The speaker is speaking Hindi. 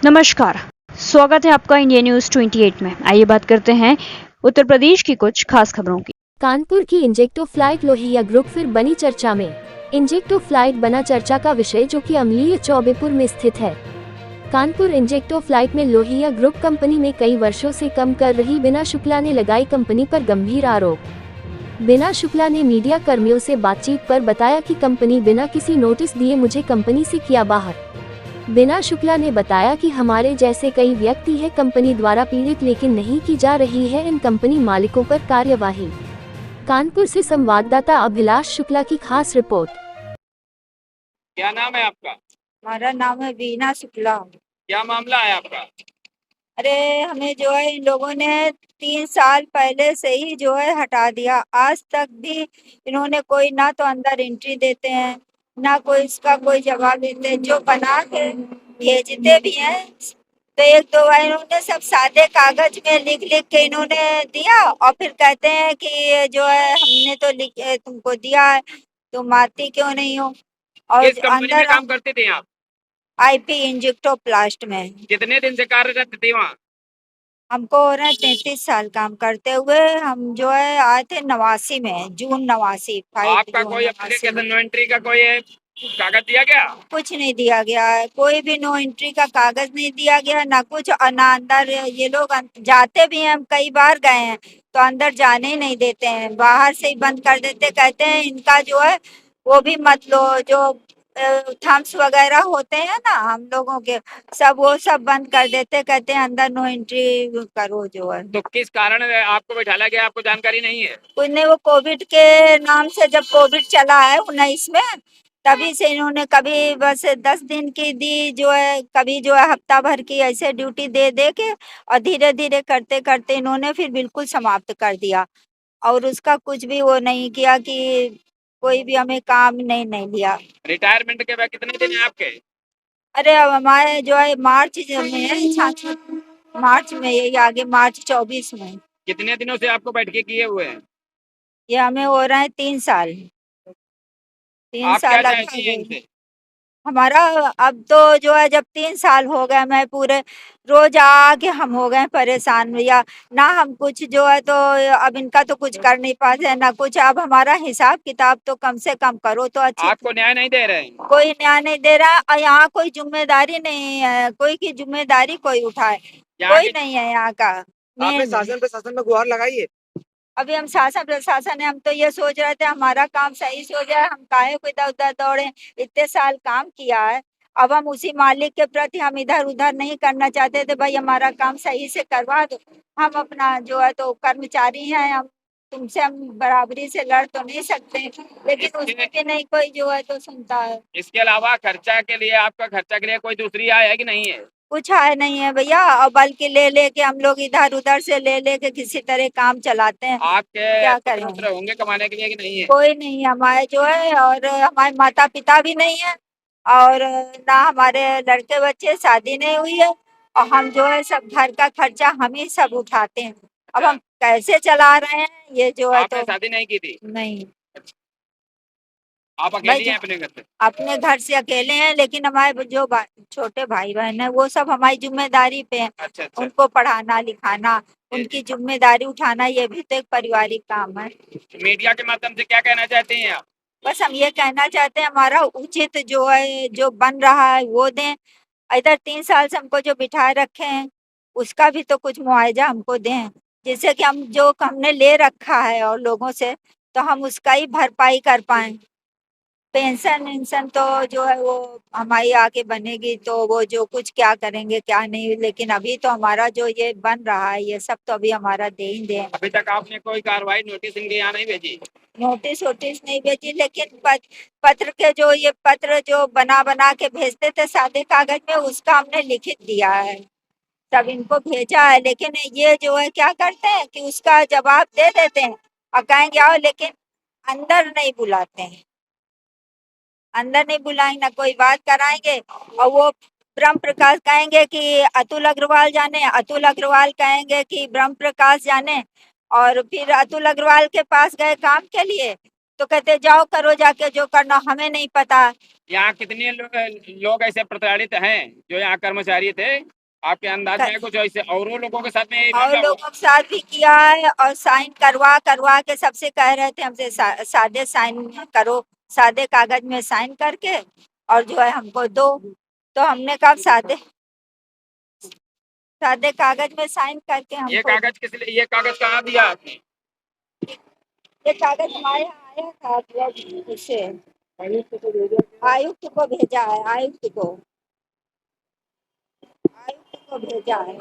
नमस्कार, स्वागत है आपका इंडिया न्यूज 28 में। आइए बात करते हैं उत्तर प्रदेश की कुछ खास खबरों की। कानपुर की इंजेक्टो फ्लाइट लोहिया ग्रुप फिर बनी चर्चा में। इंजेक्टो फ्लाइट बना चर्चा का विषय, जो कि अमलीय चौबेपुर में स्थित है। कानपुर इंजेक्टो फ्लाइट में लोहिया ग्रुप कंपनी में कई वर्षों से काम कर रही बीना शुक्ला ने लगाई कंपनी पर गंभीर आरोप। बीना शुक्ला ने मीडिया कर्मियों से बातचीत पर बताया कि कंपनी बिना किसी नोटिस दिए मुझे कंपनी से किया बाहर। बीना शुक्ला ने बताया कि हमारे जैसे कई व्यक्ति है कंपनी द्वारा पीड़ित, लेकिन नहीं की जा रही है इन कंपनी मालिकों पर कार्यवाही। कानपुर से संवाददाता अभिलाष शुक्ला की खास रिपोर्ट। क्या नाम है आपका? हमारा नाम है बीना शुक्ला। क्या मामला है आपका? अरे हमें जो है इन लोगों ने 3 साल पहले से ही जो है हटा दिया। आज तक भी इन्होंने कोई ना तो अंदर एंट्री देते हैं, ना कोई इसका कोई जवाब देते हैं। जो बना के भेजते भी हैं तो 1-2 बार इन्होंने सब सादे कागज में लिख लिख के इन्होंने दिया और फिर कहते हैं कि जो है हमने तो तुमको दिया है, तुम आती क्यों नहीं हो। और किस कंपनी में काम करते थे आप? आईपी इंजेक्टो प्लास्ट में। कितने दिन से कार्यरत थे वहाँ? हमको हो रहा है 33 साल काम करते हुए। हम जो है आए थे 89 में, जून 89, 5 आपका जून कोई 89 एप्लीकेशन नो एंट्री का कोई कागज दिया गया? कुछ नहीं दिया गया है, कोई भी नो एंट्री का कागज नहीं दिया गया, ना कुछ। और ना अंदर ये लोग जाते भी हैं, हम कई बार गए हैं तो अंदर जाने ही नहीं देते हैं, बाहर से ही बंद कर देते। कहते हैं इनका जो है वो भी मत लो, जो थम्स वगैरह होते हैं ना हम लोगों के, सब वो सब बंद कर देते। कहते हैं अंदर नो एंट्री करो जो है। तो किस कारण आपको बैठाला गया, आपको जानकारी नहीं है? कुछ नहीं, वो कोविड के नाम से, जब कोविड चला है 19 में, तभी से इन्होंने कभी बस 10 दिन की दी जो है, कभी जो है हफ्ता भर की, ऐसे ड्यूटी दे दे के और धीरे धीरे करते करते इन्होंने फिर बिल्कुल समाप्त कर दिया। और उसका कुछ भी वो नहीं किया कि कोई भी हमें काम नहीं लिया। रिटायरमेंट के बाद कितने दिन है आपके? अरे अब हमारे जो है मार्च में है, मार्च में, यही आगे मार्च 24 में। कितने दिनों से आपको बैठ के किए हुए हैं? ये हमें हो रहा है 3 साल। 3 आप क्या साल चाहती हैं इनसे? हमारा अब तो जो है, जब 3 साल हो गए, मैं पूरे रोज आके हम हो गए परेशान भैया। ना हम कुछ जो है तो अब इनका तो कुछ कर नहीं पाते हैं, ना कुछ। अब हमारा हिसाब किताब तो कम से कम करो तो अच्छी। आपको न्याय नहीं दे रहे हैं? कोई न्याय नहीं दे रहा और यहाँ कोई जिम्मेदारी नहीं है, कोई की जिम्मेदारी कोई उठाए, कोई नहीं है यहाँ का। आपने शासन प्रशासन में गुहार लगाई है? अभी हम शासन प्रशासन है, हम तो ये सोच रहे थे हमारा काम सही से हो जाए, हम काहे को इधर उधर दौड़े। इतने साल काम किया है, अब हम उसी मालिक के प्रति हम इधर उधर नहीं करना चाहते थे। भाई हमारा काम सही से करवा दो, हम अपना जो है तो कर्मचारी हैं, हम तुमसे हम बराबरी से लड़ तो नहीं सकते, लेकिन उसमें भी नहीं कोई जो है तो सुनता है। इसके अलावा खर्चा के लिए, आपका खर्चा के लिए कोई दूसरी आय है कि नहीं है? कुछ आय नहीं है भैया, और बल्कि ले लेके हम लोग इधर उधर से ले लेके किसी तरह काम चलाते हैं। आपके क्या करें? पुत्र होंगे कमाने के लिए कि नहीं है? कोई नहीं हमारे जो है, और हमारे माता पिता भी नहीं है, और ना हमारे लड़के बच्चे, शादी नहीं हुई है, और हम जो है सब घर का खर्चा हम ही सब उठाते हैं। अब हम कैसे चला रहे हैं ये जो है आपने तो। शादी नहीं की थी? नहीं, आप अकेली हैं अपने घर से? अपने घर से अकेले हैं, लेकिन हमारे जो छोटे भाई बहन है वो सब हमारी जिम्मेदारी पे हैं। अच्छा। उनको पढ़ाना लिखाना, उनकी जिम्मेदारी उठाना, ये भी तो एक पारिवारिक काम है। मीडिया के माध्यम से क्या कहना चाहते हैं आप? बस हम ये कहना चाहते हैं हमारा उचित जो है, जो बन रहा है वो दें। इधर 3 साल से हमको जो बिठाए रखे हैं उसका भी तो कुछ मुआवजा हमको दें, जिससे कि हम जो हमने ले रखा है और लोगों से, तो हम उसका ही भरपाई कर पाएं। पेंशन वेंशन तो जो है वो हमारी आगे बनेगी तो वो जो कुछ क्या करेंगे क्या नहीं, लेकिन अभी तो हमारा जो ये बन रहा है ये सब तो अभी हमारा दे ही दें। अभी तक आपने कोई कार्रवाई नोटिस इनके यहाँ नहीं भेजी? नोटिस वोटिस नहीं भेजी, लेकिन पत्र के जो ये पत्र जो बना के भेजते थे सादे कागज में, उसका हमने लिखित दिया है, तब इनको भेजा है। लेकिन ये जो है क्या करते हैं कि उसका जवाब दे देते हैं और कहेंगे आओ, लेकिन अंदर नहीं बुलाते हैं। अंदर नहीं बुलाएंगे, ना कोई बात कराएंगे। और वो ब्रह्म प्रकाश कहेंगे कि अतुल अग्रवाल जाने, अतुल अग्रवाल कहेंगे कि ब्रह्म प्रकाश जाने। और फिर अतुल अग्रवाल के पास गए काम के लिए तो कहते जाओ करो जाके जो करना, हमें नहीं पता। यहाँ कितने लोग ऐसे प्रताड़ित हैं जो यहाँ कर्मचारी थे? आपके अंदाज में है कुछ ऐसे और लोगों के साथ में यही और मामला हुआ? लोगों के साथ भी किया है, और साइन करवा करवा के सबसे कह रहे थे हमसे सादे साइन करो, सादे कागज में साइन करके और जो है हमको दो। तो हमने कहा सादे सादे कागज में साइन करके ये हमको, कागज किस लिए, ये कागज कहाँ दिया आपने? ये कागज हमारे यहाँ आया था उससे, आयुक्त को भेजा है, आयुक्त को भेजा है।